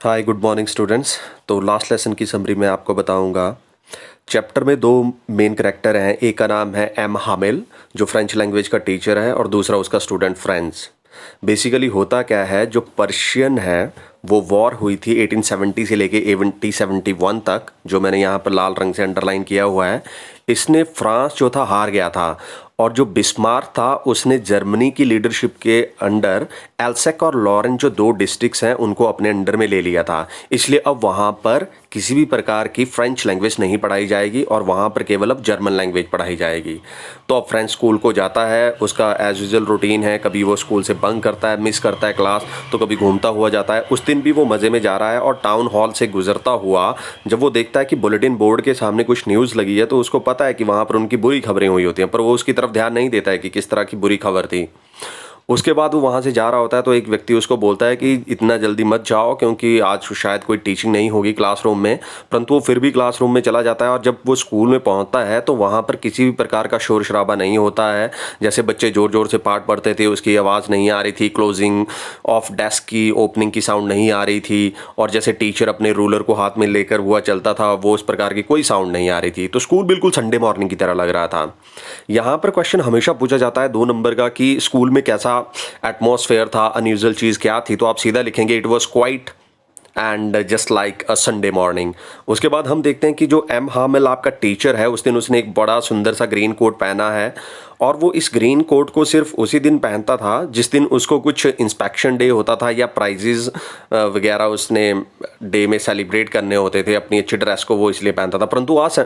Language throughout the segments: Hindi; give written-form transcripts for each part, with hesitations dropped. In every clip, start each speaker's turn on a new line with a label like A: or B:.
A: Hi good morning students. तो लास्ट लेसन की समरी में आपको बताऊंगा। चैप्टर में दो मेन कैरेक्टर हैं। एक का नाम है एम हामिल जो फ्रेंच लैंग्वेज का टीचर है और दूसरा उसका स्टूडेंट फ्रेंच। बेसिकली होता क्या है, जो पर्शियन है वो वॉर हुई थी 1870 से लेके 1871 तक, जो मैंने यहाँ पर लाल रंग से अंडरलाइन किया हुआ है। इसने फ्रांस जो था हार गया था और जो बिस्मार्क था उसने जर्मनी की लीडरशिप के अंडर एल्सेक और लॉरेन जो दो डिस्ट्रिक्ट्स हैं उनको अपने अंडर में ले लिया था। इसलिए अब वहाँ पर किसी भी प्रकार की फ्रेंच लैंग्वेज नहीं पढ़ाई जाएगी और वहाँ पर केवल अब जर्मन लैंग्वेज पढ़ाई जाएगी। तो अब फ्रेंच स्कूल को जाता है, उसका एज यूजुअल रूटीन है, कभी वो स्कूल से बंक करता है, मिस करता है क्लास, तो कभी घूमता हुआ जाता है। उस दिन भी वो मज़े में जा रहा है और टाउन हॉल से गुजरता हुआ जब वो देखता है कि बुलेटिन बोर्ड के सामने कुछ न्यूज़ लगी है तो उसको पता है कि वहाँ पर उनकी बुरी खबरें हुई होती हैं, पर वो उसकी तरफ ध्यान नहीं देता है कि किस तरह की बुरी खबर थी। उसके बाद वो वहाँ से जा रहा होता है तो एक व्यक्ति उसको बोलता है कि इतना जल्दी मत जाओ क्योंकि आज शायद कोई टीचिंग नहीं होगी क्लासरूम में। परंतु वो फिर भी क्लासरूम में चला जाता है और जब वो स्कूल में पहुँचता है तो वहाँ पर किसी भी प्रकार का शोर शराबा नहीं होता है। जैसे बच्चे ज़ोर ज़ोर से पाठ पढ़ते थे उसकी आवाज़ नहीं आ रही थी, क्लोजिंग ऑफ डेस्क की ओपनिंग की साउंड नहीं आ रही थी, और जैसे टीचर अपने रूलर को हाथ में लेकर हुआ चलता था वो उस प्रकार की कोई साउंड नहीं आ रही थी। तो स्कूल बिल्कुल संडे मॉर्निंग की तरह लग रहा था। यहाँ पर क्वेश्चन हमेशा पूछा जाता है 2 नंबर का कि स्कूल में कैसा एटमॉस्फेयर था, अनयूजुअल चीज़ क्या थी। तो आप सीधा लिखेंगे it was quiet and just like a Sunday morning. उसके बाद हम देखते हैं कि जो एम हामिल आपका टीचर है उस दिन उसने एक बड़ा सुंदर सा ग्रीन कोट पहना है और वो इस ग्रीन कोट को सिर्फ उसी दिन पहनता था जिस दिन उसको कुछ इंस्पेक्शन डे होता था या प्राइजेज वगैरह उसने डे में सेलिब्रेट करने होते थे। अपनी अच्छी ड्रेस को वो इसलिए पहनता था, परंतु आज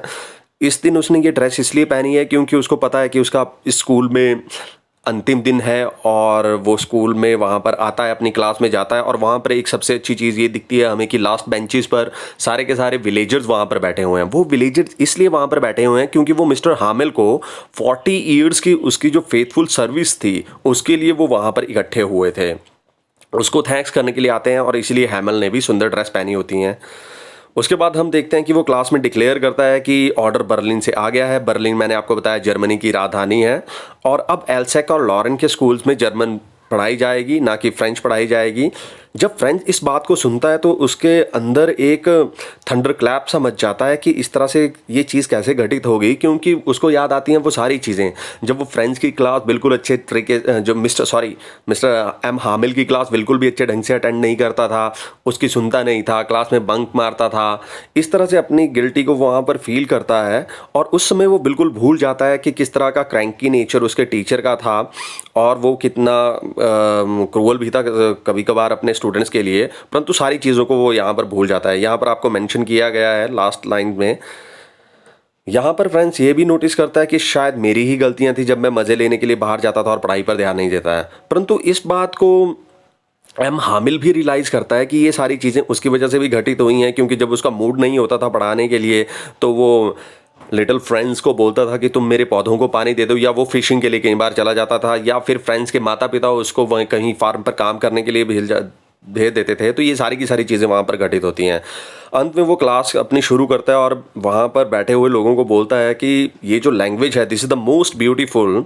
A: इस दिन उसने ये ड्रेस इसलिए पहनी है क्योंकि उसको पता है कि उसका स्कूल में अंतिम दिन है और वो स्कूल में वहाँ पर आता है, अपनी क्लास में जाता है और वहाँ पर एक सबसे अच्छी चीज़ ये दिखती है हमें कि लास्ट बेंचेस पर सारे के सारे विलेजर्स वहाँ पर बैठे हुए हैं। वो विलेजर्स इसलिए वहाँ पर बैठे हुए हैं क्योंकि वो मिस्टर हामिल को 40 ईयर्स की उसकी जो फेथफुल सर्विस थी उसके लिए वो वहाँ पर इकट्ठे हुए थे। उसको थैंक्स करने के लिए आते हैं और इसलिए हैमल ने भी सुंदर ड्रेस पहनी होती हैं। उसके बाद हम देखते हैं कि वो क्लास में डिक्लेयर करता है कि ऑर्डर बर्लिन से आ गया है। बर्लिन मैंने आपको बताया जर्मनी की राजधानी है और अब एल्सेक और लॉरेन के स्कूल्स में जर्मन पढ़ाई जाएगी, ना कि फ्रेंच पढ़ाई जाएगी। जब फ्रेंच इस बात को सुनता है तो उसके अंदर एक थंडर क्लैप सा मच जाता है कि इस तरह से ये चीज़ कैसे घटित हो गई, क्योंकि उसको याद आती हैं वो सारी चीज़ें जब वो फ्रेंच की क्लास बिल्कुल अच्छे तरीके जो मिस्टर एम हामिल की क्लास बिल्कुल भी अच्छे ढंग से अटेंड नहीं करता था, उसकी सुनता नहीं था, क्लास में बंक मारता था। इस तरह से अपनी गिल्टी को वहाँ पर फील करता है और उस समय वो बिल्कुल भूल जाता है कि किस तरह का क्रैंकी नेचर उसके टीचर का था और वो कितना क्रूअल भी था कभी कभार अपने स्टूडेंट्स के लिए। परंतु सारी चीज़ों को वो यहाँ पर भूल जाता है। यहाँ पर आपको मेंशन किया गया है लास्ट लाइन में। यहाँ पर फ्रेंड्स ये भी नोटिस करता है कि शायद मेरी ही गलतियाँ थी जब मैं मज़े लेने के लिए बाहर जाता था और पढ़ाई पर ध्यान नहीं देता है। परंतु इस बात को एम हामिल भी रियलाइज़ करता है कि ये सारी चीज़ें उसकी वजह से भी घटित हुई हैं, क्योंकि जब उसका मूड नहीं होता था पढ़ाने के लिए तो वो लिटिल फ्रेंड्स को बोलता था कि तुम मेरे पौधों को पानी दे दो, या वो फिशिंग के लिए कई बार चला जाता था, या फिर फ्रेंड्स के माता पिता उसको वहीं कहीं फार्म पर काम करने के लिए भेज देते थे। तो ये सारी की सारी चीज़ें वहाँ पर घटित होती हैं। अंत में वो क्लास अपनी शुरू करता है और वहाँ पर बैठे हुए लोगों को बोलता है कि ये जो लैंग्वेज है this is the most beautiful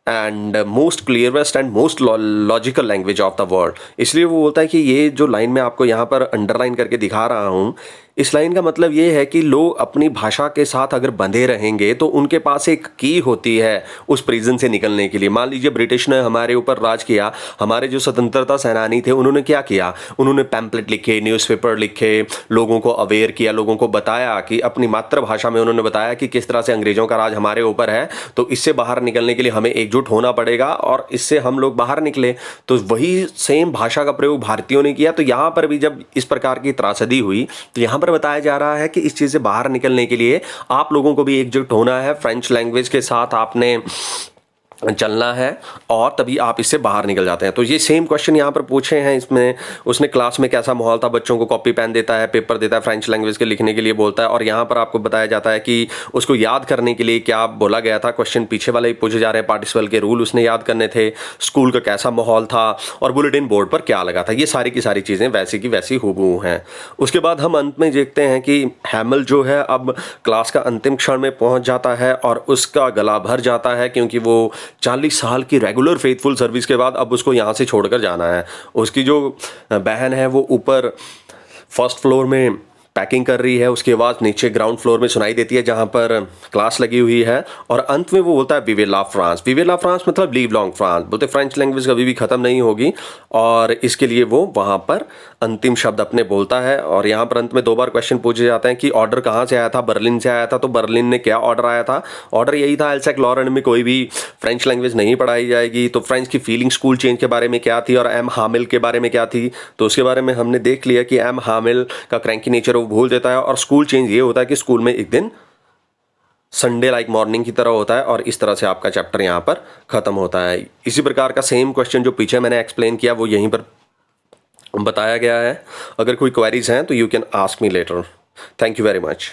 A: and most clearest and most logical language of the world. इसलिए वो बोलता है कि ये जो लाइन मैं आपको यहाँ पर अंडरलाइन करके दिखा रहा हूँ, इस लाइन का मतलब ये है कि लोग अपनी भाषा के साथ अगर बंधे रहेंगे तो उनके पास एक की होती है उस प्रिजन से निकलने के लिए। मान लीजिए ब्रिटिश ने हमारे ऊपर राज किया, हमारे जो स्वतंत्रता सेनानी थे उन्होंने क्या किया, उन्होंने पैम्पलेट लिखे, न्यूज़पेपर लिखे, लोगों को अवेयर किया, लोगों को बताया कि अपनी मातृभाषा में उन्होंने बताया कि किस तरह से अंग्रेज़ों का राज हमारे ऊपर है, तो इससे बाहर निकलने के लिए हमें एकजुट होना पड़ेगा, और इससे हम लोग बाहर निकले। तो वही सेम भाषा का प्रयोग भारतीयों ने किया। तो यहाँ पर भी जब इस प्रकार की त्रासदी हुई तो यहाँ पर बताया जा रहा है कि इस चीज़ से बाहर निकलने के लिए आप लोगों को भी एकजुट होना है, फ्रेंच लैंग्वेज के साथ आपने चलना है और तभी आप इससे बाहर निकल जाते हैं। तो ये सेम क्वेश्चन यहाँ पर पूछे हैं इसमें। उसने क्लास में कैसा माहौल था, बच्चों को कॉपी पेन देता है, पेपर देता है, फ्रेंच लैंग्वेज के लिखने के लिए बोलता है, और यहाँ पर आपको बताया जाता है कि उसको याद करने के लिए क्या बोला गया था। क्वेश्चन पीछे वाले ही पूछे जा रहे हैं, पार्टिसिपल के रूल उसने याद करने थे, स्कूल का कैसा माहौल था और बुलेटिन बोर्ड पर क्या लगा था। ये सारी की सारी चीज़ें वैसी की वैसी हूबहू हैं। उसके बाद हम अंत में देखते हैं कि हैमल जो है अब क्लास का अंतिम क्षण में पहुँच जाता है और उसका गला भर जाता है क्योंकि वो 40 साल की रेगुलर फेथफुल सर्विस के बाद अब उसको यहाँ से छोड़कर जाना है। उसकी जो बहन है वो ऊपर फर्स्ट फ्लोर में पैकिंग कर रही है, उसकी आवाज़ नीचे ग्राउंड फ्लोर में सुनाई देती है जहाँ पर क्लास लगी हुई है, और अंत में वो बोलता है विवे ला फ्रांस। विवे ला फ्रांस मतलब लीव लॉन्ग फ्रांस, बोलते फ्रेंच लैंग्वेज कभी भी ख़त्म नहीं होगी, और इसके लिए वो वहाँ पर अंतिम शब्द अपने बोलता है। और यहाँ पर अंत में 2 बार क्वेश्चन पूछे जाते हैं कि ऑर्डर कहाँ से आया था, बर्लिन से आया था, तो बर्लिन ने क्या ऑर्डर आया था, ऑर्डर यही था एल्सैक लॉरेन में कोई भी फ्रेंच लैंग्वेज नहीं पढ़ाई जाएगी। तो फ्रेंच की फीलिंग स्कूल चेंज के बारे में क्या थी, और एम हामिल के बारे में क्या थी, तो उसके बारे में हमने देख लिया कि एम हामिल का क्रैंकी नेचर वो भूल देता है, और स्कूल चेंज ये होता है कि स्कूल में एक दिन संडे लाइक मॉर्निंग की तरह होता है, और इस तरह से आपका चैप्टर यहाँ पर ख़त्म होता है। इसी प्रकार का सेम क्वेश्चन जो पीछे मैंने एक्सप्लेन किया वो यहीं पर बताया गया है। अगर कोई क्वेरीज हैं तो you can ask me later. Thank you very much.